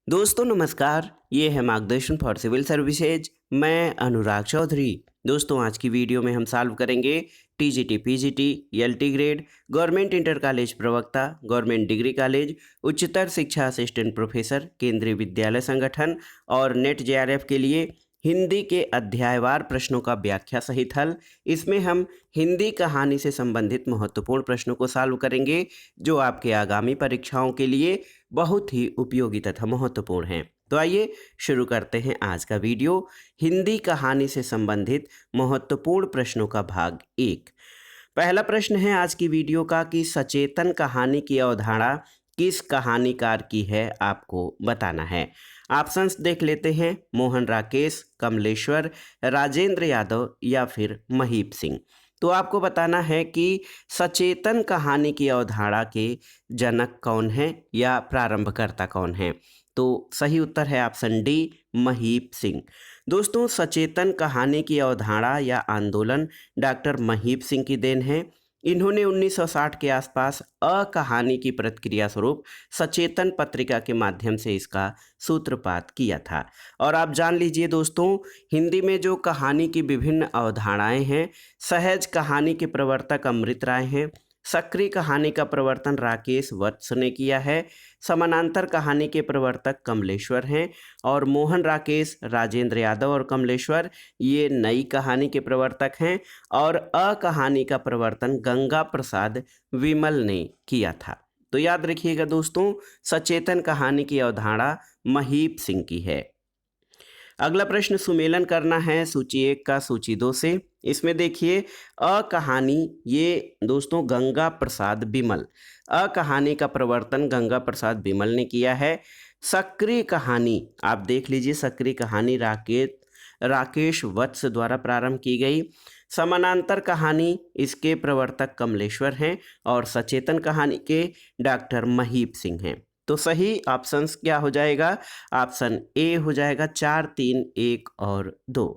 दोस्तों नमस्कार, ये है मार्गदर्शन फॉर सिविल सर्विसेज। मैं अनुराग चौधरी। दोस्तों आज की वीडियो में हम सॉल्व करेंगे TGT, PGT, LT grade, government inter college प्रवक्ता, गवर्नमेंट डिग्री कॉलेज, उच्चतर शिक्षा असिस्टेंट प्रोफेसर, केंद्रीय विद्यालय संगठन और नेट जेआरएफ के लिए हिंदी के अध्यायवार प्रश्नों का व्याख्या सहित हल। इसमें हम हिंदी कहानी से संबंधित महत्वपूर्ण प्रश्नों को सॉल्व करेंगे जो आपके आगामी परीक्षाओं के लिए बहुत ही उपयोगी तथा महत्वपूर्ण हैं। तो आइए शुरू करते हैं आज का वीडियो। हिंदी कहानी से संबंधित महत्वपूर्ण प्रश्नों का भाग 1। पहला प्रश्न है आज की वीडियो का कि सचेतन कहानी की अवधारणा किस कहानीकार की है, आपको बताना है। ऑप्शंस देख लेते हैं। मोहन राकेश, कमलेश्वर, राजेंद्र यादव या फिर महीप सिंह। तो आपको बताना है कि सचेतन कहानी की अवधारणा के जनक कौन हैं या प्रारंभकर्ता कौन हैं। तो सही उत्तर है ऑप्शन डी, महीप सिंह। दोस्तों सचेतन कहानी की अवधारणा या आंदोलन डॉक्टर महीप सिंह की देन है। इन्होंने 1960 के आसपास कहानी की प्रतिक्रिया स्वरूप सचेतन पत्रिका के माध्यम से इसका सूत्रपात किया था। और आप जान लीजिए दोस्तों, हिंदी में जो कहानी की विभिन्न अवधारणाएं हैं, सहज कहानी के प्रवर्तक अमृत राय हैं, सक्रिय कहानी का प्रवर्तन राकेश वत्स ने किया है, समानांतर कहानी के प्रवर्तक कमलेश्वर हैं, और मोहन राकेश, राजेंद्र यादव और कमलेश्वर ये नई कहानी के प्रवर्तक हैं, और कहानी का प्रवर्तन गंगा प्रसाद विमल ने किया था। तो याद रखिएगा दोस्तों, सचेतन कहानी की अवधारणा महीप सिंह की है। अगला प्रश्न सुमेलन करना है सूची 1 का सूची 2 से। इसमें देखिए कहानी, ये दोस्तों गंगा प्रसाद बिमल, कहानी का प्रवर्तन गंगा प्रसाद बिमल ने किया है। सक्रिय कहानी आप देख लीजिए, सक्रिय कहानी राकेश वत्स द्वारा प्रारंभ की गई। समानांतर कहानी इसके प्रवर्तक कमलेश्वर हैं, और सचेतन कहानी के डॉक्टर महीप सिंह हैं। तो सही ऑप्शंस क्या हो जाएगा? ऑप्शन ए हो जाएगा 4, 3, 1 और 2।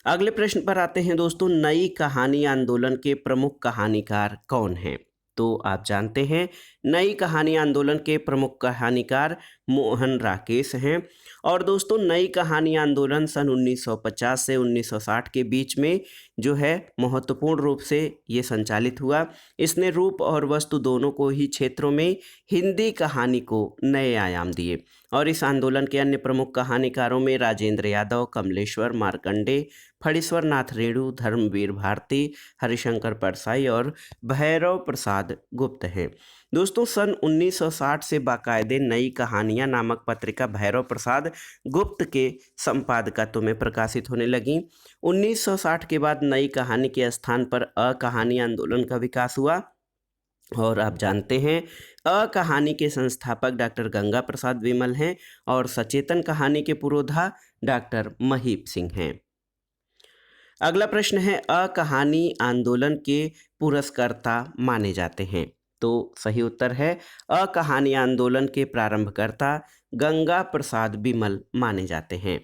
अगले प्रश्न पर आते हैं दोस्तों, नई कहानी आंदोलन के प्रमुख कहानीकार कौन हैं? तो आप जानते हैं नई कहानी आंदोलन के प्रमुख कहानीकार मोहन राकेश हैं। और दोस्तों नई कहानी आंदोलन सन 1950 से 1960 के बीच में जो है महत्वपूर्ण रूप से ये संचालित हुआ। इसने रूप और वस्तु दोनों को ही क्षेत्रों में हिंदी कहानी को नए आयाम दिए। और इस आंदोलन के अन्य प्रमुख कहानीकारों में राजेंद्र यादव, कमलेश्वर, मार्कंडे, फणीश्वर नाथ रेणु, धर्मवीर भारती, हरिशंकर परसाई और भैरव प्रसाद गुप्त हैं। दोस्तों सन 1960 से बाकायदे नई कहानियां नामक पत्रिका भैरव प्रसाद गुप्त के संपादकत्व में प्रकाशित होने लगी। 1960 के बाद नई कहानी के स्थान पर कहानी आंदोलन का विकास हुआ। और आप जानते हैं कहानी के संस्थापक डॉक्टर गंगा प्रसाद विमल हैं, और सचेतन कहानी के पुरोधा डॉक्टर महीप सिंह हैं। अगला प्रश्न है, कहानी आंदोलन के पुरस्कर्ता माने जाते हैं। तो सही उत्तर है कहानी आंदोलन के प्रारंभकर्ता गंगा प्रसाद बिमल माने जाते हैं।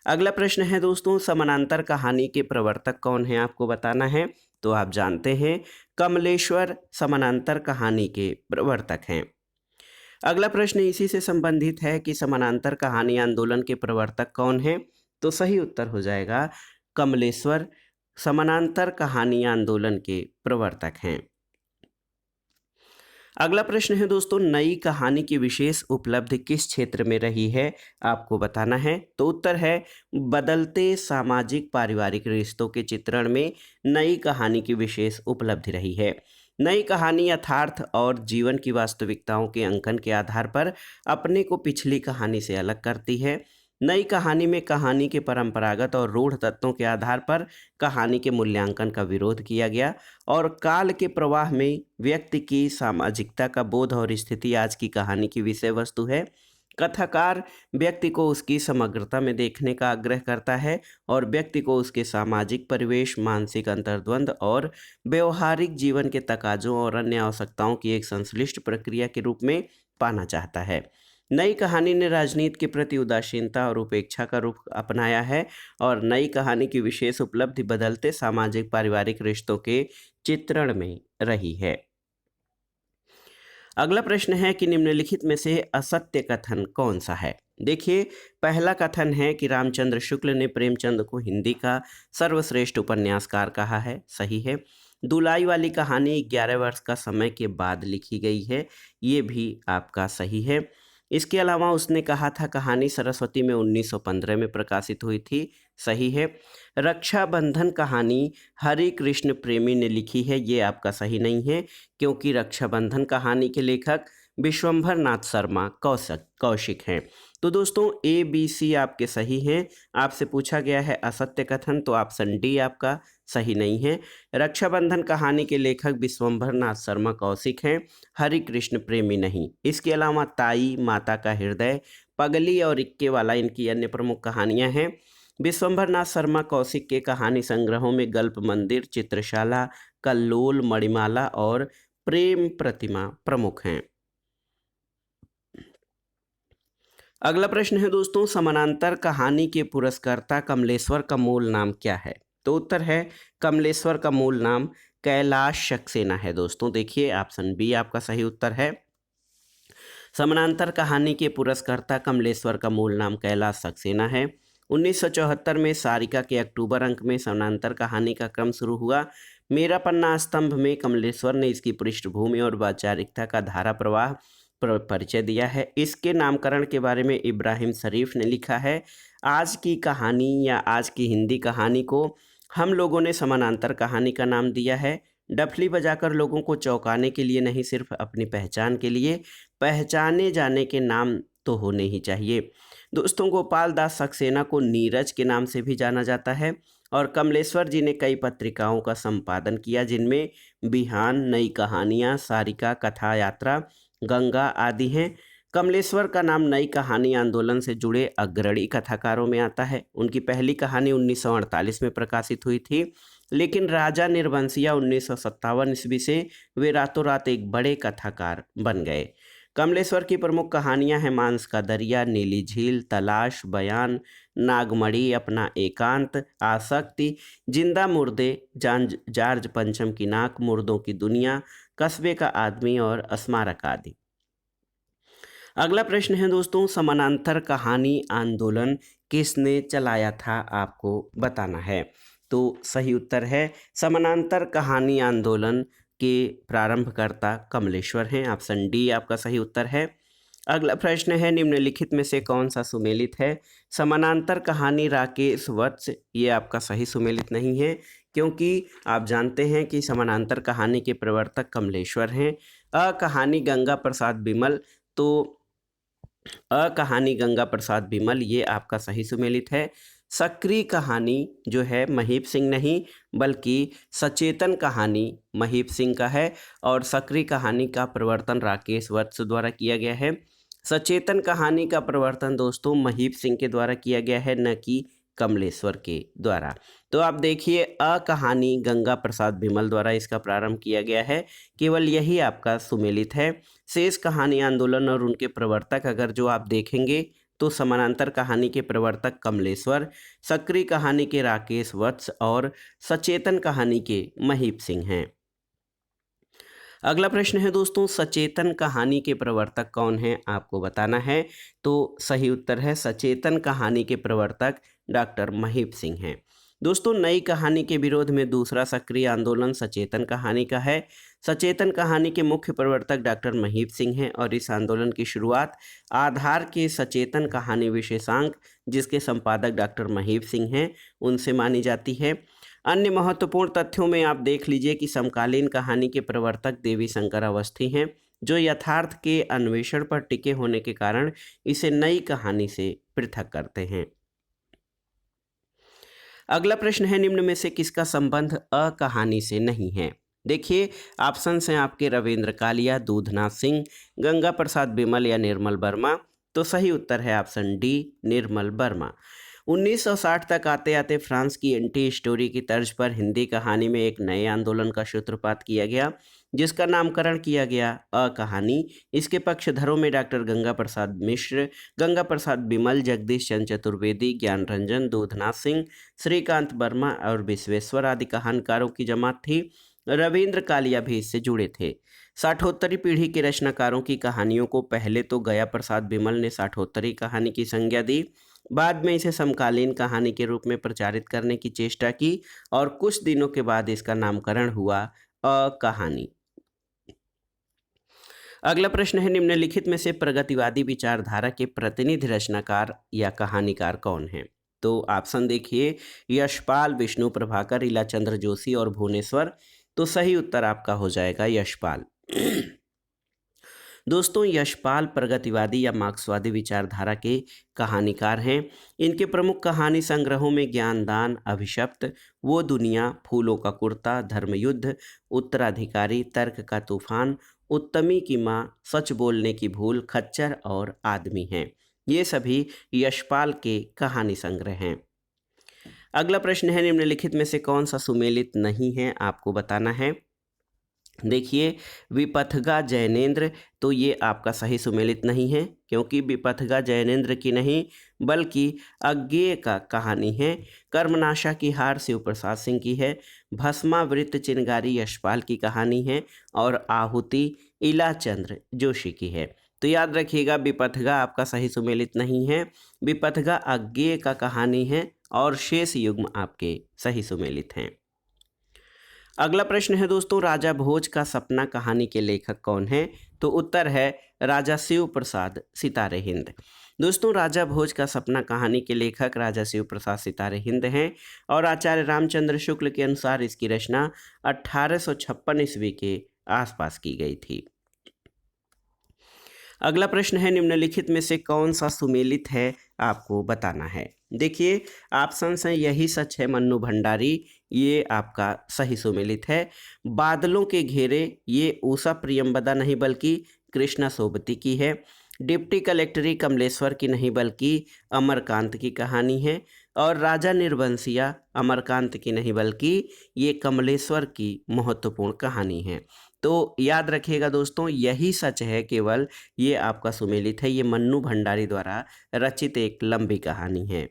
अगला प्रश्न है दोस्तों, समानांतर कहानी के प्रवर्तक कौन है, आपको बताना है। तो आप जानते हैं कमलेश्वर समानांतर कहानी के प्रवर्तक हैं। अगला प्रश्न इसी से संबंधित है कि समानांतर कहानी आंदोलन के प्रवर्तक कौन हैं। तो सही उत्तर हो जाएगा कमलेश्वर समानांतर कहानी आंदोलन के प्रवर्तक हैं। अगला प्रश्न है दोस्तों, नई कहानी की विशेष उपलब्धि किस क्षेत्र में रही है, आपको बताना है। तो उत्तर है बदलते सामाजिक पारिवारिक रिश्तों के चित्रण में नई कहानी की विशेष उपलब्धि रही है। नई कहानी यथार्थ और जीवन की वास्तविकताओं के अंकन के आधार पर अपने को पिछली कहानी से अलग करती है। नई कहानी में कहानी के परंपरागत और रूढ़ तत्वों के आधार पर कहानी के मूल्यांकन का विरोध किया गया, और काल के प्रवाह में व्यक्ति की सामाजिकता का बोध और स्थिति आज की कहानी की विषय वस्तु है। कथाकार व्यक्ति को उसकी समग्रता में देखने का आग्रह करता है, और व्यक्ति को उसके सामाजिक परिवेश, मानसिक अंतर्द्वंद और व्यवहारिक जीवन के तकाजों और अन्य आवश्यकताओं की एक संश्लिष्ट प्रक्रिया के रूप में पाना चाहता है। नई कहानी ने राजनीति के प्रति उदासीनता और उपेक्षा का रुख अपनाया है, और नई कहानी की विशेष उपलब्धि बदलते सामाजिक पारिवारिक रिश्तों के चित्रण में रही है। अगला प्रश्न है कि निम्नलिखित में से असत्य कथन कौन सा है। देखिए, पहला कथन है कि रामचंद्र शुक्ल ने प्रेमचंद को हिंदी का सर्वश्रेष्ठ उपन्यासकार कहा है, सही है। दुलाई वाली कहानी 11 वर्ष का समय के बाद लिखी गई है, ये भी आपका सही है। इसके अलावा उसने कहा था कहानी सरस्वती में 1915 में प्रकाशित हुई थी, सही है। रक्षाबंधन कहानी हरि कृष्ण प्रेमी ने लिखी है, ये आपका सही नहीं है, क्योंकि रक्षाबंधन कहानी के लेखक विश्वंभर नाथ शर्मा कौशिक हैं। तो दोस्तों ए बी सी आपके सही हैं। आपसे पूछा गया है असत्य कथन, तो ऑप्शन डी आपका सही नहीं है। रक्षाबंधन कहानी के लेखक विश्वंभर नाथ शर्मा कौशिक हैं, हरि कृष्ण प्रेमी नहीं। इसके अलावा ताई, माता का हृदय, पगली और इक्के वाला इनकी अन्य प्रमुख कहानियां हैं। विश्वंभर नाथ शर्मा कौशिक के कहानी संग्रहों में गल्प मंदिर, चित्रशाला, कल्लोल, मणिमाला और प्रेम प्रतिमा प्रमुख हैं। अगला प्रश्न है दोस्तों, समानांतर कहानी के पुरस्कर्ता कमलेश्वर का मूल नाम क्या है। तो उत्तर है कमलेश्वर का मूल नाम कैलाश सक्सेना है। दोस्तों देखिए, ऑप्शन बी आपका सही उत्तर है। समानांतर कहानी के पुरस्कर्ता कमलेश्वर का मूल नाम कैलाश सक्सेना है। 1974 में सारिका के अक्टूबर अंक में समानांतर कहानी का क्रम शुरू हुआ। मेरा पन्ना स्तंभ में कमलेश्वर ने इसकी पृष्ठभूमि और वैचारिकता का धारा प्रवाह परिचय दिया है। इसके नामकरण के बारे में इब्राहिम शरीफ ने लिखा है, आज की कहानी या आज की हिंदी कहानी को हम लोगों ने समानांतर कहानी का नाम दिया है। डफली बजाकर लोगों को चौंकाने के लिए नहीं, सिर्फ अपनी पहचान के लिए। पहचाने जाने के नाम तो होने ही चाहिए। दोस्तों, गोपाल दास सक्सेना को नीरज के नाम से भी जाना जाता है और कमलेश्वर जी ने कई पत्रिकाओं का संपादन किया, जिनमें बिहान, नई कहानियाँ, सारिका, कथा यात्रा, गंगा आदि हैं। कमलेश्वर का नाम नई कहानी आंदोलन से जुड़े अग्रणी कथाकारों में आता है। उनकी पहली कहानी 1948 में प्रकाशित हुई थी, लेकिन राजा निर्वंशिया 1957 ईस्वी से वे रातों रात एक बड़े कथाकार बन गए। कमलेश्वर की प्रमुख कहानियां हैं मांस का दरिया, नीली झील, तलाश, बयान, नागमणि, अपना एकांत, आसक्ति, जिंदा मुर्दे, जॉर्ज पंचम की नाक, मुर्दों की दुनिया, कस्बे का आदमी और स्मारक आदि। अगला प्रश्न है दोस्तों, समानांतर कहानी आंदोलन किसने चलाया था, आपको बताना है। तो सही उत्तर है समानांतर कहानी आंदोलन के प्रारंभकर्ता कमलेश्वर हैं। ऑप्शन डी आपका सही उत्तर है। अगला प्रश्न है, निम्नलिखित में से कौन सा सुमेलित है। समानांतर कहानी राकेश वत्स, ये आपका सही सुमेलित नहीं है, क्योंकि आप जानते हैं कि समानांतर कहानी के प्रवर्तक कमलेश्वर हैं। कहानी गंगा प्रसाद बिमल, तो कहानी गंगा प्रसाद बिमल ये आपका सही सुमेलित है। सक्रिय कहानी जो है महीप सिंह नहीं, बल्कि सचेतन कहानी महीप सिंह का है और सक्रिय कहानी का प्रवर्तन राकेश वत्स द्वारा किया गया है। सचेतन कहानी का प्रवर्तन दोस्तों महीप सिंह के द्वारा किया गया है, न कि कमलेश्वर के द्वारा। तो आप देखिए, कहानी गंगा प्रसाद बिमल द्वारा इसका प्रारंभ किया गया है, केवल यही आपका सुमेलित है। शेष कहानी आंदोलन और उनके प्रवर्तक अगर जो आप देखेंगे तो समानांतर कहानी के प्रवर्तक कमलेश्वर, सक्रिय कहानी के राकेश वत्स और सचेतन कहानी के महीप सिंह हैं। अगला प्रश्न है दोस्तों, सचेतन कहानी के प्रवर्तक कौन हैं, आपको बताना है। तो सही उत्तर है सचेतन कहानी के प्रवर्तक डॉक्टर महीप सिंह हैं। दोस्तों, नई कहानी के विरोध में दूसरा सक्रिय आंदोलन सचेतन कहानी का है। सचेतन कहानी के मुख्य प्रवर्तक डॉक्टर महीप सिंह हैं और इस आंदोलन की शुरुआत आधार के सचेतन कहानी विशेषांक, जिसके संपादक डॉक्टर महीप सिंह हैं, उनसे मानी जाती है। अन्य महत्वपूर्ण तथ्यों में आप देख लीजिए कि समकालीन कहानी के प्रवर्तक देवी शंकर अवस्थी हैं, जो यथार्थ के अन्वेषण पर टिके होने के कारण इसे नई कहानी से पृथक करते हैं। अगला प्रश्न है, निम्न में से किसका संबंध कहानी से नहीं है। देखिए, ऑप्शन हैं आपके रविंद्र कालिया, दूधनाथ सिंह, गंगा प्रसाद बिमल या निर्मल वर्मा। तो सही उत्तर है ऑप्शन डी, निर्मल वर्मा। 1960 तक आते आते फ्रांस की एंटी स्टोरी की तर्ज पर हिंदी कहानी में एक नए आंदोलन का सूत्रपात किया गया, जिसका नामकरण किया गया कहानी। इसके पक्षधरों में डॉक्टर गंगा प्रसाद मिश्र, गंगा प्रसाद बिमल, जगदीश चंद्र चतुर्वेदी, ज्ञान रंजन, दूधनाथ सिंह, श्रीकांत वर्मा और विश्वेश्वर आदि कहानकारों की जमात थी। रविंद्र कालिया भी इससे जुड़े थे। साठोत्तरी पीढ़ी के रचनाकारों की कहानियों को पहले तो गया प्रसाद बिमल ने साठोत्तरी कहानी की संज्ञा दी, बाद में इसे समकालीन कहानी के रूप में प्रचारित करने की चेष्टा की और कुछ दिनों के बाद इसका नामकरण हुआ कहानी। अगला प्रश्न है, निम्नलिखित में से प्रगतिवादी विचारधारा के प्रतिनिधि रचनाकार या कहानीकार कौन हैं? तो ऑप्शन देखिए, यशपाल, विष्णु प्रभाकर, इलाचंद्र जोशी और भुवनेश्वर। तो सही उत्तर आपका हो जाएगा यशपाल। दोस्तों, यशपाल प्रगतिवादी या मार्क्सवादी विचारधारा के कहानीकार हैं। इनके प्रमुख कहानी संग्रहों में ज्ञानदान, अभिशप्त, वो दुनिया, फूलों का कुर्ता, धर्मयुद्ध, उत्तराधिकारी, तर्क का तूफान, उत्तमी की माँ, सच बोलने की भूल, खच्चर और आदमी हैं। ये सभी यशपाल के कहानी संग्रह हैं। अगला प्रश्न है, निम्नलिखित में से कौन सा सुमेलित नहीं है, आपको बताना है। देखिए, विपथगा जैनेन्द्र, तो ये आपका सही सुमेलित नहीं है, क्योंकि विपथगा जैनेन्द्र की नहीं बल्कि अज्ञेय का कहानी है। कर्मनाशा की हार शिव प्रसाद सिंह की है। भस्मावृत चिनगारी यशपाल की कहानी है और आहुति इलाचंद्र जोशी की है। तो याद रखिएगा, विपथगा आपका सही सुमेलित नहीं है, विपथगा अज्ञेय का कहानी है और शेष युग्म आपके सही सुमेलित हैं। अगला प्रश्न है दोस्तों, राजा भोज का सपना कहानी के लेखक कौन है? तो उत्तर है राजा शिव प्रसाद सितारे हिंद। दोस्तों, राजा भोज का सपना कहानी के लेखक राजा शिव प्रसाद सितारे हिंद हैं और आचार्य रामचंद्र शुक्ल के अनुसार इसकी रचना 1856 ईस्वी के आसपास की गई थी। अगला प्रश्न है, निम्नलिखित में से कौन सा सुमेलित है, आपको बताना है। देखिए, ऑप्शन हैं, यही सच है मन्नू भंडारी, ये आपका सही सुमेलित है। बादलों के घेरे, ये उषा प्रियंवदा नहीं बल्कि कृष्णा सोबती की है। डिप्टी कलेक्टरी कमलेश्वर की नहीं बल्कि अमरकांत की कहानी है। और राजा निर्वंशिया अमरकांत की नहीं बल्कि ये कमलेश्वर की महत्वपूर्ण कहानी है। तो याद रखिएगा दोस्तों, यही सच है केवल, ये आपका सुमेलित है, ये मन्नू भंडारी द्वारा रचित एक लंबी कहानी है।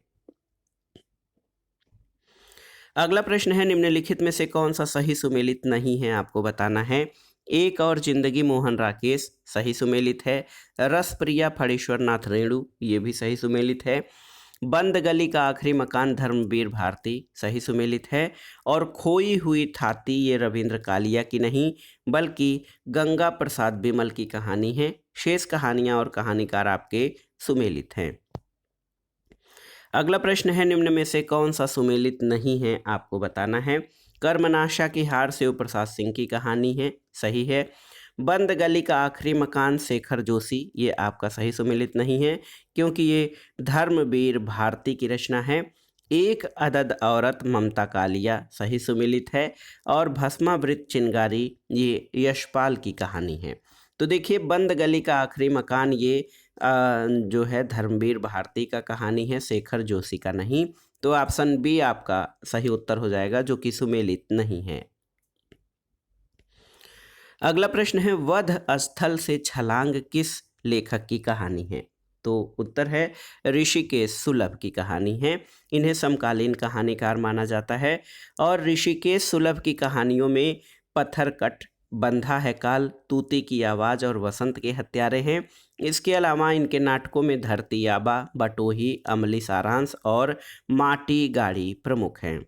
अगला प्रश्न है, निम्नलिखित में से कौन सा सही सुमेलित नहीं है, आपको बताना है। एक और जिंदगी मोहन राकेश सही सुमेलित है। रसप्रिया फणीश्वर नाथ रेणु, ये भी सही सुमेलित है। बंद गली का आखिरी मकान धर्मवीर भारती सही सुमेलित है। और खोई हुई थाती, ये रविंद्र कालिया की नहीं बल्कि गंगा प्रसाद बिमल की कहानी है। शेष कहानियां और कहानीकार आपके सुमेलित हैं। अगला प्रश्न है, निम्न में से कौन सा सुमेलित नहीं है, आपको बताना है। कर्मनाशा की हार शिव प्रसाद सिंह की कहानी है, सही है। बंद गली का आखिरी मकान शेखर जोशी, ये आपका सही सुमेलित नहीं है, क्योंकि ये धर्मवीर भारती की रचना है। एक अदद औरत ममता कालिया सही सुमेलित है। और भस्मावृत चिनगारी, ये यशपाल की कहानी है। तो देखिए, बंद गली का आखिरी मकान, ये जो है धर्मवीर भारती का कहानी है, शेखर जोशी का नहीं। तो ऑप्शन बी आपका सही उत्तर हो जाएगा, जो कि सुमेलित नहीं है। अगला प्रश्न है, वध स्थल से छलांग किस लेखक की कहानी है? तो उत्तर है ऋषिकेश सुलभ की कहानी है। इन्हें समकालीन कहानीकार माना जाता है। और ऋषिकेश सुलभ की कहानियों में पत्थरकट, बंधा है काल, तूती की आवाज़ और वसंत के हत्यारे हैं। इसके अलावा इनके नाटकों में धरती आबा, बटोही, अमली सारांश और माटी गाड़ी प्रमुख हैं।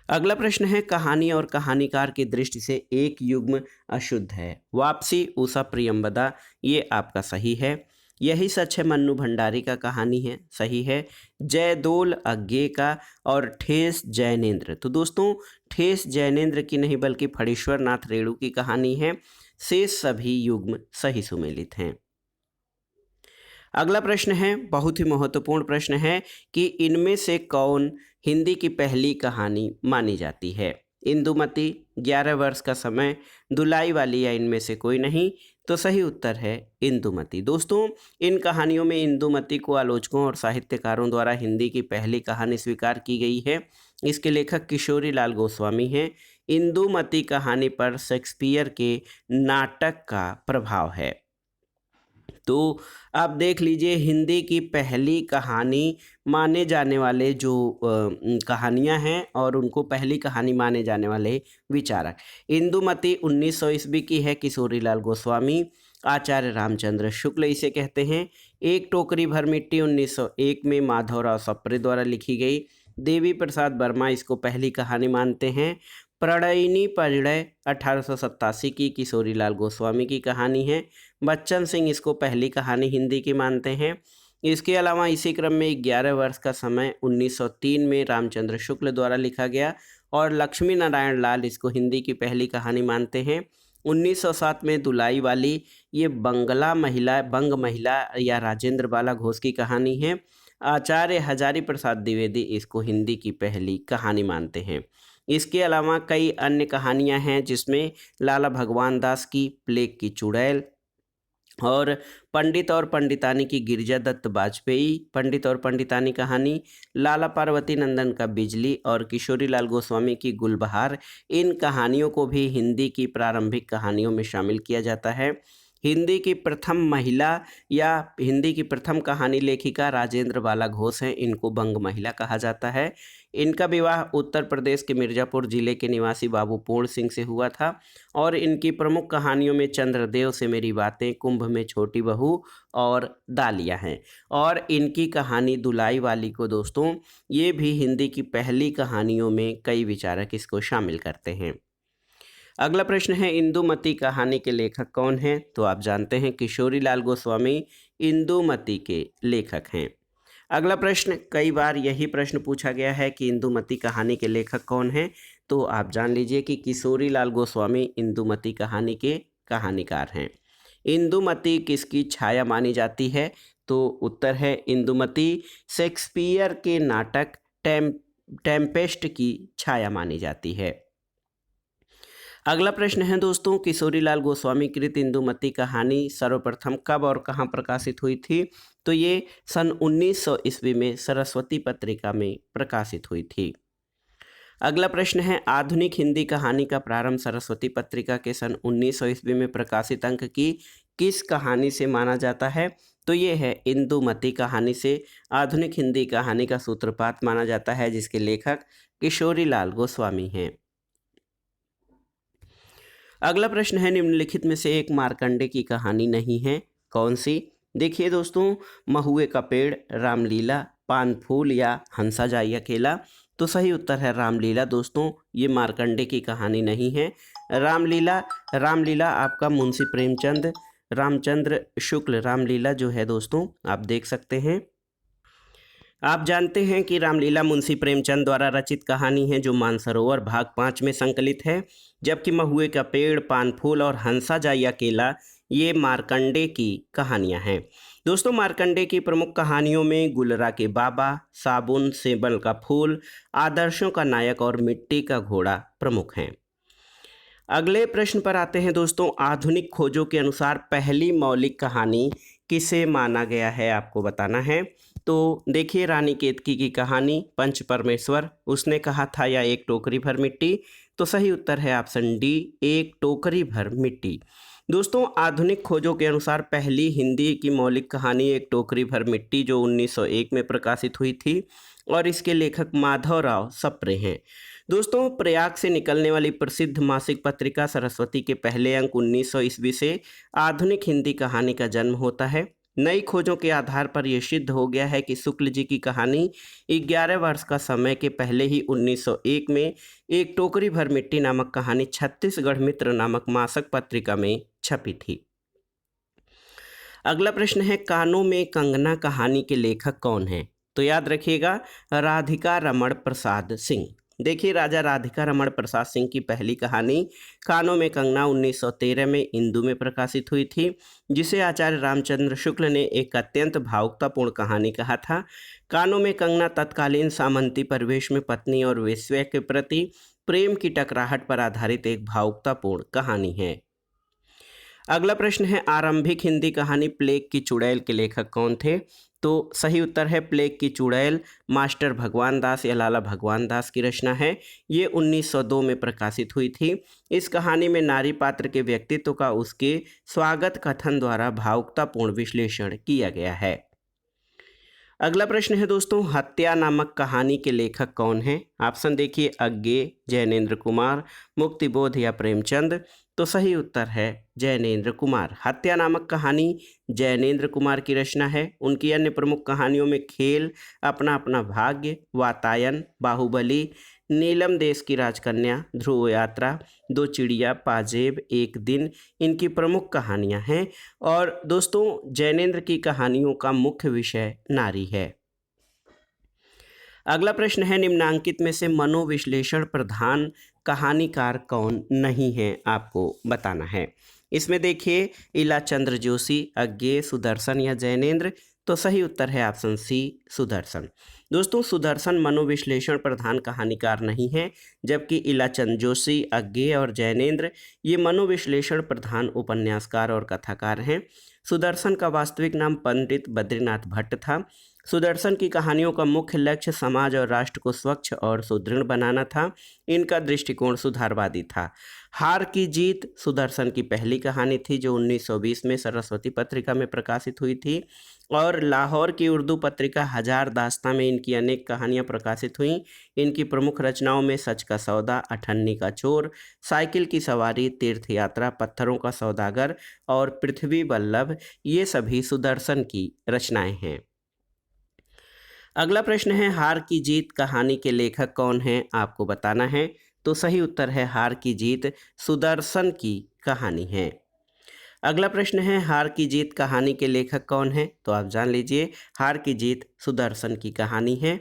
अगला प्रश्न है, कहानी और कहानीकार की दृष्टि से एक युग्म अशुद्ध है। वापसी उषा प्रियंवदा, ये आपका सही है। यही सच है मन्नू भंडारी का कहानी है, सही है। जयदोल अज्ञे का और ठेस जैनेन्द्र, तो दोस्तों ठेस जैनेन्द्र की नहीं बल्कि फणीश्वर नाथ रेणु की कहानी है। शेष सभी युग्म सही सुमेलित हैं। अगला प्रश्न है, बहुत ही महत्वपूर्ण प्रश्न है कि इनमें से कौन हिंदी की पहली कहानी मानी जाती है? इंदुमती, 11 वर्ष का समय, दुलाई वाली या इनमें से कोई नहीं? तो सही उत्तर है इंदुमती। दोस्तों, इन कहानियों में इंदुमती को आलोचकों और साहित्यकारों द्वारा हिंदी की पहली कहानी स्वीकार की गई है। इसके लेखक किशोरी लाल गोस्वामी हैं। इंदुमती कहानी पर शेक्सपियर के नाटक का प्रभाव है। तो आप देख लीजिए हिंदी की पहली कहानी माने जाने वाले जो कहानियाँ हैं और उनको पहली कहानी माने जाने वाले विचारक, इंदुमती 1900 ईस्वी की है, किशोरीलाल गोस्वामी, आचार्य रामचंद्र शुक्ल इसे कहते हैं। एक टोकरी भर मिट्टी 1901 में माधवराव सप्रे द्वारा लिखी गई, देवी प्रसाद वर्मा इसको पहली कहानी मानते हैं। प्रणयिनी परिणय 1887 की किशोरीलाल गोस्वामी की कहानी है, बच्चन सिंह इसको पहली कहानी हिंदी की मानते हैं। इसके अलावा इसी क्रम में 11 वर्ष का समय 1903 में रामचंद्र शुक्ल द्वारा लिखा गया और लक्ष्मी नारायण लाल इसको हिंदी की पहली कहानी मानते हैं। 1907 में दुलाई वाली, ये बंग महिला या राजेंद्र बाला घोष की कहानी है। आचार्य हजारी प्रसाद द्विवेदी इसको हिंदी की पहली कहानी मानते हैं। इसके अलावा कई अन्य कहानियां हैं जिसमें लाला भगवान दास की प्लेग की चुड़ैल और पंडित और पंडितानी की गिरिजा दत्त वाजपेयी, पंडित और पंडितानी कहानी, लाला पार्वती नंदन का बिजली और किशोरीलाल गोस्वामी की गुलबहार, इन कहानियों को भी हिंदी की प्रारंभिक कहानियों में शामिल किया जाता है। हिंदी की प्रथम महिला या हिंदी की प्रथम कहानी लेखिका राजेंद्र बाला घोष हैं, इनको बंग महिला कहा जाता है। इनका विवाह उत्तर प्रदेश के मिर्ज़ापुर जिले के निवासी बाबू पूर्ण सिंह से हुआ था और इनकी प्रमुख कहानियों में चंद्रदेव से मेरी बातें, कुंभ में छोटी बहू और दालिया हैं। और इनकी कहानी दुलाई वाली को दोस्तों, ये भी हिंदी की पहली कहानियों में कई विचारक इसको शामिल करते हैं। अगला प्रश्न है, इंदुमती कहानी के लेखक कौन हैं? तो आप जानते हैं किशोरीलाल गोस्वामी इंदुमती के लेखक हैं। अगला प्रश्न, कई बार यही प्रश्न पूछा गया है कि इंदुमती कहानी के लेखक कौन हैं? तो आप जान लीजिए कि किशोरीलाल गोस्वामी इंदुमती कहानी के कहानीकार हैं। इंदुमती किसकी छाया मानी जाती है? तो उत्तर है इंदुमती शेक्सपियर के नाटक टेम्पेस्ट की छाया मानी जाती है। अगला प्रश्न है दोस्तों, किशोरीलाल गोस्वामी कृत इंदुमती कहानी सर्वप्रथम कब और कहाँ प्रकाशित हुई थी? तो ये सन 1900 ईस्वी में सरस्वती पत्रिका में प्रकाशित हुई थी। अगला प्रश्न है, आधुनिक हिंदी कहानी का प्रारंभ सरस्वती पत्रिका के सन 1900 ईस्वी में प्रकाशित अंक की किस कहानी से माना जाता है? तो ये है इंदुमती कहानी से आधुनिक हिंदी कहानी का सूत्रपात माना जाता है, जिसके लेखक किशोरीलाल गोस्वामी हैं। अगला प्रश्न है, निम्नलिखित में से एक मार्कंडे की कहानी नहीं है, कौन सी? देखिए दोस्तों, महुए का पेड़, रामलीला, पान फूल या हंसा जाई अकेला। तो सही उत्तर है रामलीला दोस्तों, ये मार्कंडे की कहानी नहीं है। रामलीला आपका मुंशी प्रेमचंद रामचंद्र शुक्ल रामलीला जो है दोस्तों, आप देख सकते हैं। आप जानते हैं कि रामलीला मुंशी प्रेमचंद द्वारा रचित कहानी है जो मानसरोवर भाग 5 में संकलित है, जबकि महुए का पेड़, पान फूल और हंसा जाई अकेला ये मार्कंडे की कहानियां हैं। दोस्तों, मार्कंडे की प्रमुख कहानियों में गुलरा के बाबा, साबुन, सेबल का फूल, आदर्शों का नायक और मिट्टी का घोड़ा प्रमुख हैं। अगले प्रश्न पर आते हैं दोस्तों, आधुनिक खोजों के अनुसार पहली मौलिक कहानी किसे माना गया है, आपको बताना है। तो देखिए, रानी केतकी की कहानी, पंच परमेश्वर, उसने कहा था या एक टोकरी भर मिट्टी। तो सही उत्तर है ऑप्शन डी, एक टोकरी भर मिट्टी। दोस्तों, आधुनिक खोजों के अनुसार पहली हिंदी की मौलिक कहानी एक टोकरी भर मिट्टी जो 1901 में प्रकाशित हुई थी और इसके लेखक माधवराव सप्रे हैं। दोस्तों, प्रयाग से निकलने वाली प्रसिद्ध मासिक पत्रिका सरस्वती के पहले अंक 1900 ईस्वी से आधुनिक हिंदी कहानी का जन्म होता है। नई खोजों के आधार पर यह सिद्ध हो गया है कि शुक्ल जी की कहानी 11 वर्ष का समय के पहले ही 1901 में एक टोकरी भर मिट्टी नामक कहानी छत्तीसगढ़ मित्र नामक मासिक पत्रिका में छपी थी। अगला प्रश्न है, कानों में कंगना कहानी के लेखक कौन हैं? तो याद रखिएगा, राधिका रमण प्रसाद सिंह। देखिए, राजा राधिका रमण प्रसाद सिंह की पहली कहानी कानों में कंगना 1913 में इंदू में प्रकाशित हुई थी, जिसे आचार्य रामचंद्र शुक्ल ने एक अत्यंत भावुकतापूर्ण कहानी कहा था। कानों में कंगना तत्कालीन सामंती परिवेश में पत्नी और वेश्या के प्रति प्रेम की टकराहट पर आधारित एक भावुकतापूर्ण कहानी है। अगला प्रश्न है आरंभिक हिंदी कहानी प्लेग की चुड़ैल के लेखक कौन थे? तो सही उत्तर है प्लेग की चुड़ैल मास्टर भगवान दास या लाला भगवान दास की रचना है। ये 1902 में प्रकाशित हुई थी। इस कहानी में नारी पात्र के व्यक्तित्व का उसके स्वागत कथन द्वारा भावुकतापूर्ण विश्लेषण किया गया है। अगला प्रश्न है दोस्तों हत्या नामक कहानी के लेखक कौन है? ऑप्शन देखिए अज्ञे, जैनेन्द्र कुमार, मुक्तिबोध या प्रेमचंद। तो सही उत्तर है जैनेन्द्र कुमार। हत्या नामक कहानी जैनेन्द्र कुमार की रचना है। उनकी अन्य प्रमुख कहानियों में खेल, अपना अपना भाग्य, वातायन, बाहुबली, नीलम देश की राजकन्या, ध्रुव यात्रा, दो चिड़िया, पाजेब, एक दिन इनकी प्रमुख कहानियां हैं। और दोस्तों जैनेन्द्र की कहानियों का मुख्य विषय नारी है। अगला प्रश्न है निम्नांकित में से मनोविश्लेषण प्रधान कहानीकार कौन नहीं है? आपको बताना है। इसमें देखिए इला चंद्र जोशी, अज्ञे, सुदर्शन या जैनेन्द्र। तो सही उत्तर है ऑप्शन सी सुदर्शन। दोस्तों सुदर्शन मनोविश्लेषण प्रधान कहानीकार नहीं है, जबकि इला चंद्र जोशी, अज्ञे और जैनेन्द्र ये मनोविश्लेषण प्रधान उपन्यासकार और कथाकार हैं। सुदर्शन का वास्तविक नाम पंडित बद्रीनाथ भट्ट था। सुदर्शन की कहानियों का मुख्य लक्ष्य समाज और राष्ट्र को स्वच्छ और सुदृढ़ बनाना था। इनका दृष्टिकोण सुधारवादी था। हार की जीत सुदर्शन की पहली कहानी थी जो 1920 में सरस्वती पत्रिका में प्रकाशित हुई थी। और लाहौर की उर्दू पत्रिका हजार दास्तां में इनकी अनेक कहानियां प्रकाशित हुईं। इनकी प्रमुख रचनाओं में सच का सौदा, अठन्नी का चोर, साइकिल की सवारी, तीर्थ यात्रा, पत्थरों का सौदागर और पृथ्वी वल्लभ ये सभी सुदर्शन की रचनाएं हैं। अगला प्रश्न है हार की जीत कहानी के लेखक कौन है? आपको बताना है। तो सही उत्तर है हार की जीत सुदर्शन की कहानी है। अगला प्रश्न है हार की जीत कहानी के लेखक कौन है? तो आप जान लीजिए हार की जीत सुदर्शन की कहानी है।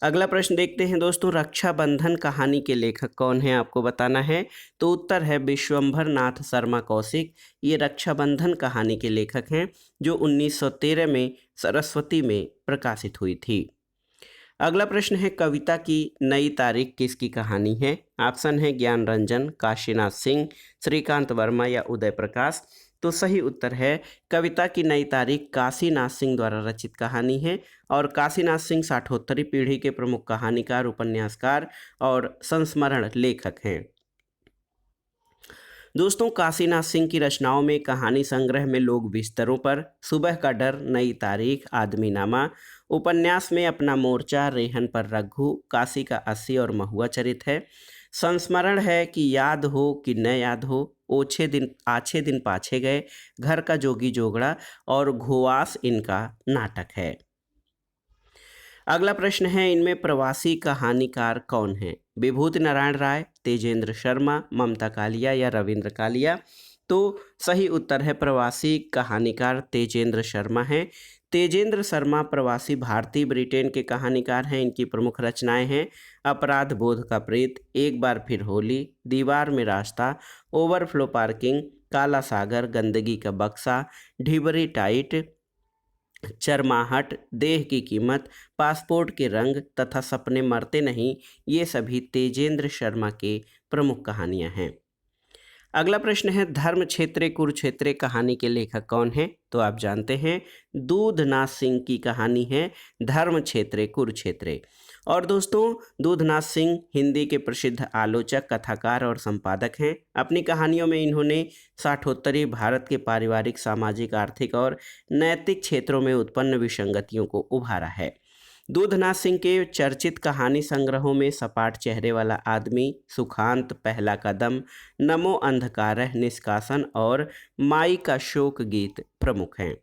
अगला प्रश्न देखते हैं दोस्तों रक्षाबंधन कहानी के लेखक कौन है? आपको बताना है। तो उत्तर है विश्वंभर नाथ शर्मा कौशिक। ये रक्षाबंधन कहानी के लेखक हैं जो 1913 में सरस्वती में प्रकाशित हुई थी। अगला प्रश्न है कविता की नई तारीख किसकी कहानी है? ऑप्शन है ज्ञान रंजन, काशीनाथ सिंह, श्रीकांत वर्मा या उदय प्रकाश। तो सही उत्तर है कविता की नई तारीख काशीनाथ सिंह द्वारा रचित कहानी है। और काशीनाथ सिंह साठोत्तरी पीढ़ी के प्रमुख कहानीकार, उपन्यासकार और संस्मरण लेखक हैं। दोस्तों काशीनाथ सिंह की रचनाओं में कहानी संग्रह में लोग बिस्तरों पर, सुबह का डर, नई तारीख, आदमीनामा, उपन्यास में अपना मोर्चा, रेहन पर रघु, काशी का 80 और महुआ चरित है। संस्मरण है कि याद हो कि न याद हो, ओछे दिन आछे दिन पाछे गए, घर का जोगी जोगड़ा और घोवास इनका नाटक है। अगला प्रश्न है इनमें प्रवासी कहानीकार कौन है? विभूति नारायण राय, तेजेंद्र शर्मा, ममता कालिया या रविंद्र कालिया। तो सही उत्तर है प्रवासी कहानीकार तेजेंद्र शर्मा हैं। तेजेंद्र शर्मा प्रवासी भारतीय ब्रिटेन के कहानीकार हैं। इनकी प्रमुख रचनाएं हैं अपराध बोध का प्रेत, एक बार फिर होली, दीवार में रास्ता, ओवरफ्लो पार्किंग, काला सागर, गंदगी का बक्सा, ढिबरी टाइट, चरमाहट, देह की कीमत, पासपोर्ट के रंग तथा सपने मरते नहीं ये सभी तेजेंद्र शर्मा के प्रमुख कहानियां हैं। अगला प्रश्न है धर्म क्षेत्रे कुरुक्षेत्रे कहानी के लेखक कौन है? तो आप जानते हैं दूधनाथ सिंह की कहानी है धर्म क्षेत्रे कुरुक्षेत्रे। और दोस्तों दूधनाथ सिंह हिंदी के प्रसिद्ध आलोचक, कथाकार और संपादक हैं। अपनी कहानियों में इन्होंने साठोत्तरी भारत के पारिवारिक, सामाजिक, आर्थिक और नैतिक क्षेत्रों में उत्पन्न विसंगतियों को उभारा है। दूधनाथ सिंह के चर्चित कहानी संग्रहों में सपाट चेहरे वाला आदमी, सुखांत, पहला कदम, नमो अंधकारः, निष्कासन और माई का शोक गीत प्रमुख हैं।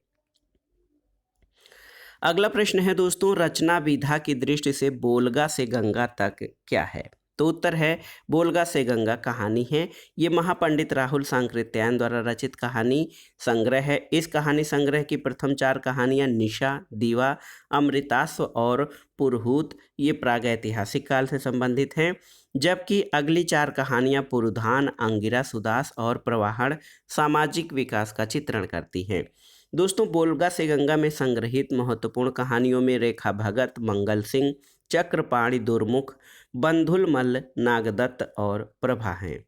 अगला प्रश्न है दोस्तों रचना विधा की दृष्टि से बोलगा से गंगा तक क्या है? तो उत्तर है बोलगा से गंगा कहानी है। ये महापंडित राहुल सांकृत्यायन द्वारा रचित कहानी संग्रह है। इस कहानी संग्रह की प्रथम 4 कहानियां निशा, दीवा, अमृतास्व और पुरहूत ये प्रागैतिहासिक काल से संबंधित हैं, जबकि अगली 4 कहानियां पुरुधान, अंगिरा, सुदास और प्रवाहण सामाजिक विकास का चित्रण करती हैं। दोस्तों बोलगा से गंगा में संग्रहित महत्वपूर्ण कहानियों में रेखा भगत, मंगल सिंह, चक्रपाणि दुर्मुख, बंधुल मल्ल, नागदत्त और प्रभा हैं।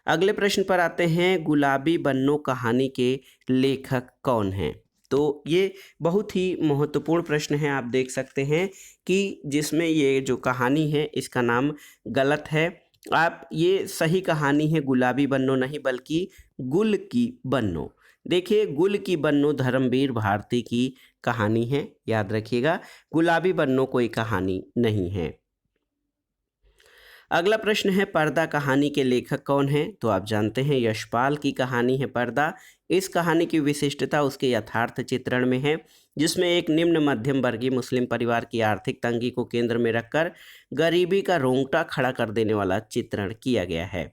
अगले प्रश्न पर आते हैं, गुलाबी बन्नो कहानी के लेखक कौन हैं? तो ये बहुत ही महत्वपूर्ण प्रश्न है। आप देख सकते हैं कि जिसमें ये जो कहानी है इसका नाम गलत है। आप ये सही कहानी है गुलाबी बन्नो नहीं बल्कि गुल की बन्नो। देखिए, गुल की बन्नो धर्मवीर भारती की कहानी है, याद रखिएगा। गुलाबी बन्नो कोई कहानी नहीं है। अगला प्रश्न है, पर्दा कहानी के लेखक कौन हैं? तो आप जानते हैं यशपाल की कहानी है पर्दा। इस कहानी की विशिष्टता उसके यथार्थ चित्रण में है, जिसमें एक निम्न मध्यम वर्गीय मुस्लिम परिवार की आर्थिक तंगी को केंद्र में रखकर गरीबी का रोंगटा खड़ा कर देने वाला चित्रण किया गया है।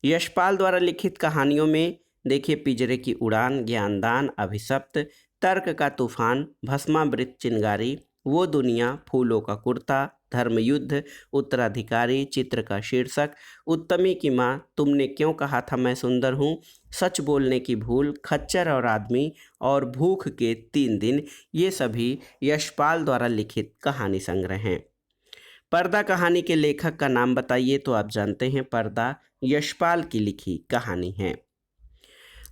यशपाल द्वारा लिखित कहानियों में देखिए, पिंजरे की उड़ान, ज्ञानदान, अभिशप्त, तर्क का तूफान, भस्मावृत चिंगारी, वो दुनिया, फूलों का कुर्ता, धर्मयुद्ध, उत्तराधिकारी, चित्र का शीर्षक, उत्तमी की माँ, तुमने क्यों कहा था मैं सुंदर हूँ, सच बोलने की भूल, खच्चर और आदमी और भूख के 3 दिन, ये सभी यशपाल द्वारा लिखित कहानी संग्रह हैं। पर्दा कहानी के लेखक का नाम बताइए। तो आप जानते हैं पर्दा यशपाल की लिखी कहानी है।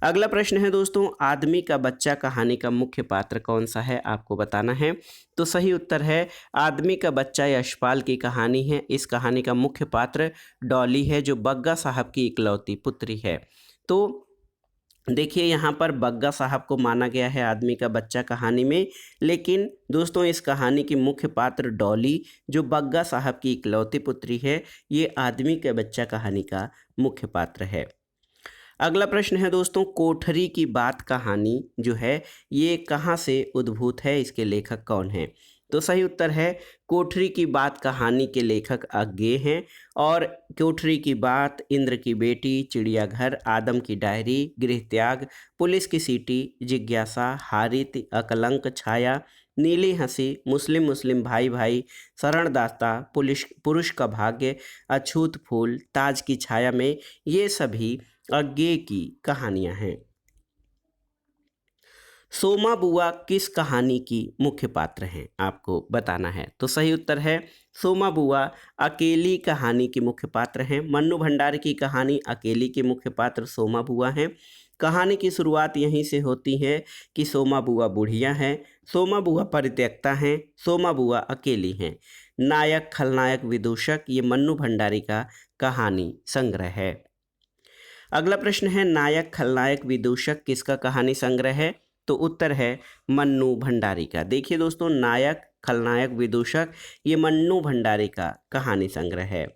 अगला प्रश्न है दोस्तों, आदमी का बच्चा कहानी का मुख्य पात्र कौन सा है? आपको बताना है। तो सही उत्तर है आदमी का बच्चा यशपाल की कहानी है। इस कहानी का मुख्य पात्र डॉली है, जो बग्गा साहब की इकलौती पुत्री है। तो देखिए, यहाँ पर बग्गा साहब को माना गया है आदमी का बच्चा कहानी में, लेकिन दोस्तों इस कहानी की मुख्य पात्र डॉली, जो बग्गा साहब की इकलौती पुत्री है, ये आदमी का बच्चा कहानी का मुख्य पात्र है। अगला प्रश्न है दोस्तों, कोठरी की बात कहानी जो है ये कहाँ से उद्भूत है? इसके लेखक कौन हैं? तो सही उत्तर है कोठरी की बात कहानी के लेखक अज्ञेय हैं। और कोठरी की बात, इंद्र की बेटी, चिड़ियाघर, आदम की डायरी, गृह त्याग, पुलिस की सीटी, जिज्ञासा, हारित, अकलंक, छाया, नीली हंसी, मुस्लिम मुस्लिम भाई भाई, शरणदाता, पुरुष का भाग्य, अछूत फूल, ताज की छाया में, ये सभी अज्ञेय की कहानियां हैं। सोमा बुआ किस कहानी की मुख्य पात्र हैं? आपको बताना है। तो सही उत्तर है सोमा बुआ अकेली कहानी के मुख्य पात्र हैं। मन्नू भंडारी की कहानी अकेली के मुख्य पात्र सोमा बुआ हैं। कहानी की शुरुआत यहीं से होती है कि सोमा बुआ बुढ़िया हैं, सोमा बुआ परित्यक्ता हैं, सोमा बुआ अकेली हैं। नायक खलनायक विदूषक, ये मन्नू भंडारी का कहानी संग्रह है। अगला प्रश्न है, नायक खलनायक विदूषक किसका कहानी संग्रह है? तो उत्तर है मन्नू भंडारी का। देखिए दोस्तों, नायक खलनायक विदूषक, ये मन्नू भंडारी का कहानी संग्रह है।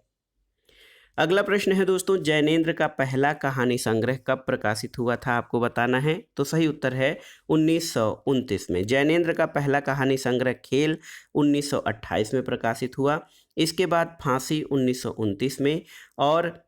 अगला प्रश्न है दोस्तों, जैनेन्द्र का पहला कहानी संग्रह कब प्रकाशित हुआ था? आपको बताना है। तो सही उत्तर है 1929 में। जैनेन्द्र का पहला कहानी संग्रह खेल 1928 में प्रकाशित हुआ। इसके बाद फांसी 1929 में। और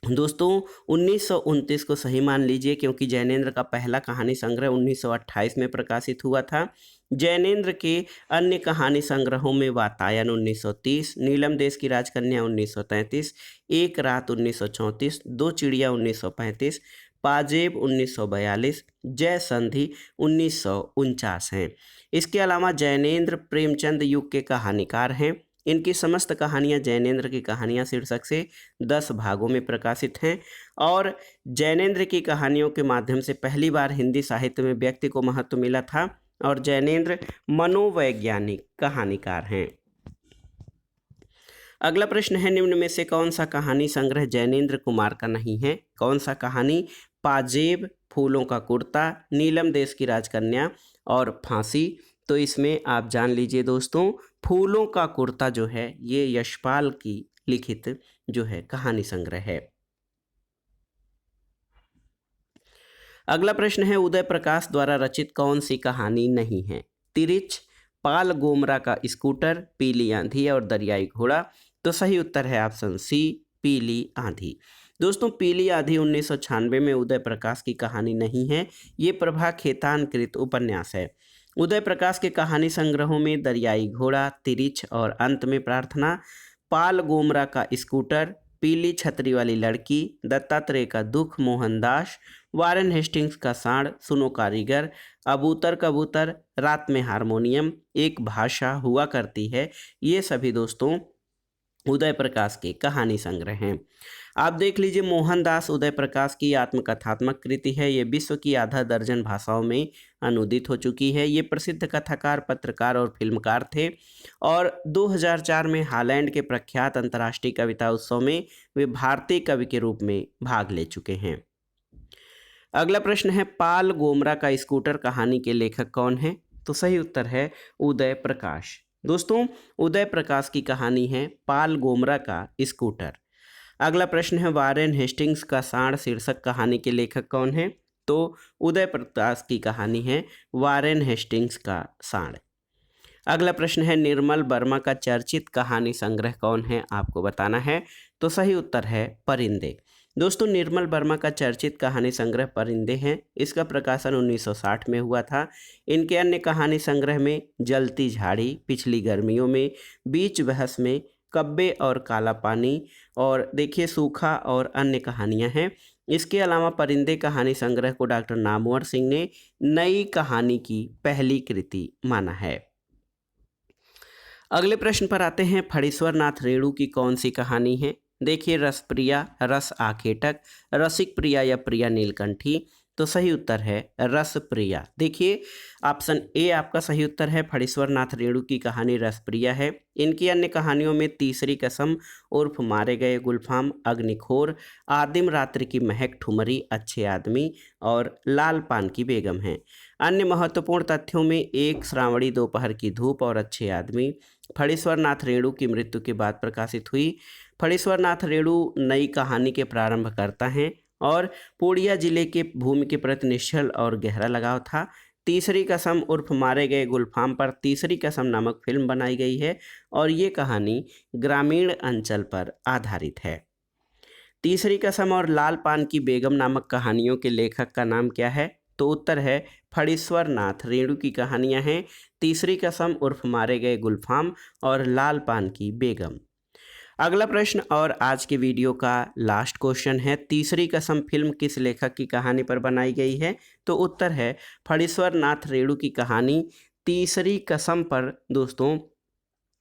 दोस्तों 1929 को सही मान लीजिए, क्योंकि जैनेन्द्र का पहला कहानी संग्रह 1928 में प्रकाशित हुआ था। जैनेन्द्र के अन्य कहानी संग्रहों में वातायन 1930, नीलम देश की राजकन्या 1933, एक रात 1934, दो चिड़िया 1935, पाजेब 1942, जय संधि 1949 हैं। इसके अलावा जैनेन्द्र प्रेमचंद युग के कहानीकार हैं। इनकी समस्त कहानियां जैनेन्द्र की कहानियां शीर्षक से 10 भागों में प्रकाशित हैं। और जैनेन्द्र की कहानियों के माध्यम से पहली बार हिंदी साहित्य में व्यक्ति को महत्व मिला था। और जैनेन्द्र मनोवैज्ञानिक कहानीकार हैं। अगला प्रश्न है, निम्न में से कौन सा कहानी संग्रह जैनेन्द्र कुमार का नहीं है? कौन सा कहानी? पाजेब, फूलों का कुर्ता, नीलम देश की राजकन्या और फांसी। तो इसमें आप जान लीजिए दोस्तों, फूलों का कुर्ता जो है ये यशपाल की लिखित जो है कहानी संग्रह है। अगला प्रश्न है, उदय प्रकाश द्वारा रचित कौन सी कहानी नहीं है? तिरिच, पाल गोमरा का स्कूटर, पीली आंधी और दरियाई घोड़ा। तो सही उत्तर है ऑप्शन सी, पीली आंधी। दोस्तों पीली आंधी 1996 में उदय प्रकाश की कहानी नहीं है, ये प्रभा खेतान कृत उपन्यास है। उदय प्रकाश के कहानी संग्रहों में दरियाई घोड़ा, तिरिच और अंत में प्रार्थना, पाल गोमरा का स्कूटर, पीली छतरी वाली लड़की, दत्तात्रेय का दुख, मोहनदास, वारेन हेस्टिंग्स का सांड, सुनो कारीगर, अबूतर कबूतर, रात में हारमोनियम, एक भाषा हुआ करती है, ये सभी दोस्तों उदय प्रकाश के कहानी संग्रह हैं। आप देख लीजिए, मोहनदास उदय प्रकाश की आत्मकथात्मक कृति है। ये विश्व की आधा दर्जन भाषाओं में अनुदित हो चुकी है। ये प्रसिद्ध कथाकार, पत्रकार और फिल्मकार थे और 2004 में हालैंड के प्रख्यात अंतर्राष्ट्रीय कविता उत्सव में वे भारतीय कवि के रूप में भाग ले चुके हैं। अगला प्रश्न है, पाल गोमरा का स्कूटर कहानी के लेखक कौन है? तो सही उत्तर है उदय प्रकाश। दोस्तों, उदय प्रकाश की कहानी है पाल गोमरा का स्कूटर। अगला प्रश्न है, वारेन हेस्टिंग्स का सांड शीर्षक कहानी के लेखक कौन है? तो उदय प्रकाश की कहानी है वारेन हेस्टिंग्स का सांड। अगला प्रश्न है, निर्मल वर्मा का चर्चित कहानी संग्रह कौन है? आपको बताना है। तो सही उत्तर है परिंदे। दोस्तों, निर्मल वर्मा का चर्चित कहानी संग्रह परिंदे हैं। इसका प्रकाशन 1960 में हुआ था। इनके अन्य कहानी संग्रह में जलती झाड़ी, पिछली गर्मियों में, बीच बहस में, कब्बे और काला पानी और देखिए सूखा और अन्य कहानियां हैं। इसके अलावा परिंदे कहानी संग्रह को डॉक्टर नामवर सिंह ने नई कहानी की पहली कृति माना है। अगले प्रश्न पर आते हैं, फणीश्वर नाथ रेणु की कौन सी कहानी है? देखिए, रसप्रिया, रस आखेटक, रसिक प्रिया या प्रिया नीलकंठी। तो सही उत्तर है रसप्रिया। देखिए, ऑप्शन ए आपका सही उत्तर है। फणीश्वर नाथ रेणु की कहानी रसप्रिया है। इनकी अन्य कहानियों में तीसरी कसम उर्फ मारे गए गुलफाम, अग्निखोर, आदिम रात्रि की महक, ठुमरी, अच्छे आदमी और लाल पान की बेगम हैं। अन्य महत्वपूर्ण तथ्यों में एक श्रावणी दोपहर की धूप और अच्छे आदमी फणीश्वर नाथ रेणु की मृत्यु के बाद प्रकाशित हुई। फणीश्वर नाथ रेणु नई कहानी के प्रारंभ करता हैं और पूर्णिया जिले के भूमि के प्रति निश्चल और गहरा लगाव था। तीसरी कसम उर्फ मारे गए गुलफाम पर तीसरी कसम नामक फिल्म बनाई गई है और ये कहानी ग्रामीण अंचल पर आधारित है। तीसरी कसम और लाल पान की बेगम नामक कहानियों के लेखक का नाम क्या है? तो उत्तर है फणीश्वर नाथ रेणु की कहानियां हैं तीसरी कसम उर्फ मारे गए गुलफाम और लाल पान की बेगम। अगला प्रश्न और आज के वीडियो का लास्ट क्वेश्चन है, तीसरी कसम फिल्म किस लेखक की कहानी पर बनाई गई है? तो उत्तर है फणीश्वर नाथ रेणु की कहानी तीसरी कसम पर। दोस्तों,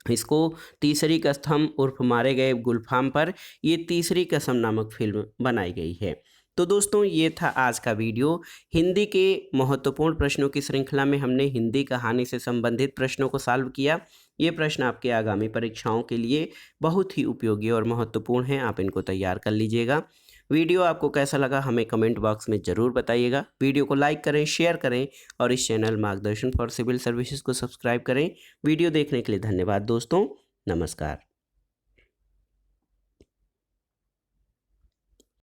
इसको तीसरी कसम उर्फ मारे गए गुलफाम पर ये तीसरी कसम नामक फिल्म बनाई गई है। तो दोस्तों, ये था आज का वीडियो। हिंदी के महत्वपूर्ण प्रश्नों की श्रृंखला में हमने हिंदी कहानी से संबंधित प्रश्नों को सॉल्व किया। ये प्रश्न आपके आगामी परीक्षाओं के लिए बहुत ही उपयोगी और महत्वपूर्ण हैं। आप इनको तैयार कर लीजिएगा। वीडियो आपको कैसा लगा हमें कमेंट बॉक्स में ज़रूर बताइएगा। वीडियो को लाइक करें, शेयर करें और इस चैनल मार्गदर्शन फॉर सिविल सर्विसेज को सब्सक्राइब करें। वीडियो देखने के लिए धन्यवाद दोस्तों। नमस्कार।